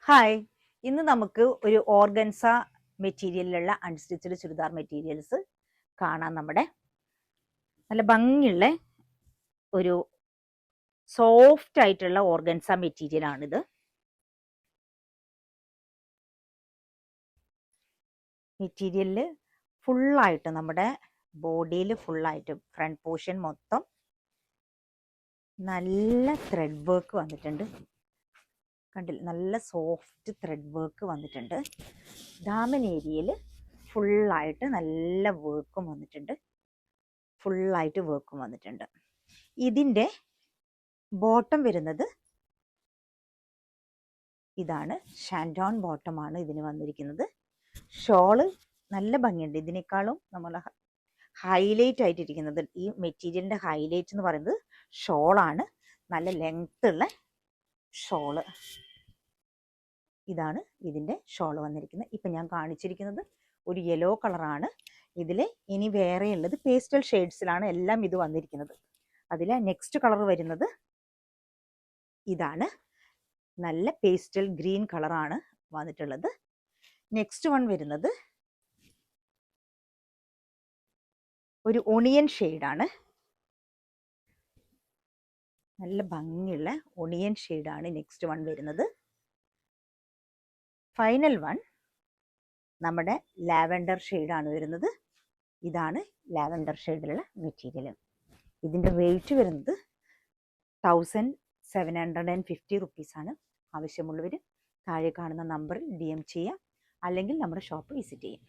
Hi, ഇന്ന് നമുക്ക് ഒരു ഓർഗൻസ മെറ്റീരിയലിലുള്ള അൺസ്റ്റിച്ചഡ് ചുരിദാർ മെറ്റീരിയൽസ് കാണാം. നമ്മുടെ നല്ല ഭംഗിയുള്ള ഒരു സോഫ്റ്റ് ആയിട്ടുള്ള ഓർഗൻസ മെറ്റീരിയൽ ആണിത്. മെറ്റീരിയലിൽ ഫുള്ളായിട്ട് നമ്മുടെ ബോഡിയിൽ ഫുള്ളായിട്ട് ഫ്രണ്ട് പോർഷൻ മൊത്തം നല്ല ത്രെഡ് വർക്ക് വന്നിട്ടുണ്ട്. കണ്ടില്ല, നല്ല സോഫ്റ്റ് ത്രെഡ് വർക്ക് വന്നിട്ടുണ്ട്. ദാമൻ ഏരിയയിൽ ഫുള്ളായിട്ട് നല്ല വർക്കും വന്നിട്ടുണ്ട്. ഇതിൻ്റെ ബോട്ടം വരുന്നത് ഇതാണ്, ഷാൻഡോൺ ബോട്ടമാണ് ഇതിന് വന്നിരിക്കുന്നത്. ഷോള് നല്ല ഭംഗിയുണ്ട്. ഇതിനേക്കാളും നമ്മൾ ഹൈലൈറ്റ് ആയിട്ടിരിക്കുന്നത്, ഈ മെറ്റീരിയലിൻ്റെ ഹൈലൈറ്റ് എന്ന് പറയുന്നത് ഷോളാണ്. നല്ല ലെങ്ത് ഉള്ള ഷോള്. ഇതാണ് ഇതിൻ്റെ ഷോള് വന്നിരിക്കുന്നത്. ഇപ്പം ഞാൻ കാണിച്ചിരിക്കുന്നത് ഒരു യെല്ലോ കളറാണ്. ഇതിൽ ഇനി വേറെ ഉള്ളത് പേസ്റ്റൽ ഷെയ്ഡ്സിലാണ് എല്ലാം ഇത് വന്നിരിക്കുന്നത്. അതിൽ നെക്സ്റ്റ് കളർ വരുന്നത് ഇതാണ്, നല്ല പേസ്റ്റൽ ഗ്രീൻ കളറാണ് വന്നിട്ടുള്ളത്. നെക്സ്റ്റ് വൺ വരുന്നത് ഒരു ഒണിയൻ ഷെയ്ഡാണ്. നല്ല ഭംഗിയുള്ള ഒണിയൻ ഷെയ്ഡാണ് നെക്സ്റ്റ് വൺ വരുന്നത്. ഫൈനൽ വൺ നമ്മുടെ ലാവൻഡർ ഷെയ്ഡാണ് വരുന്നത്. ഇതാണ് ലാവൻഡർ ഷെയ്ഡിലുള്ള മെറ്റീരിയൽ. ഇതിൻ്റെ റേറ്റ് വരുന്നത് 1750 റുപ്പീസാണ്. ആവശ്യമുള്ളവർ താഴെ കാണുന്ന നമ്പറിൽ DM ചെയ്യാം, അല്ലെങ്കിൽ നമ്മുടെ ഷോപ്പ് വിസിറ്റ് ചെയ്യാം.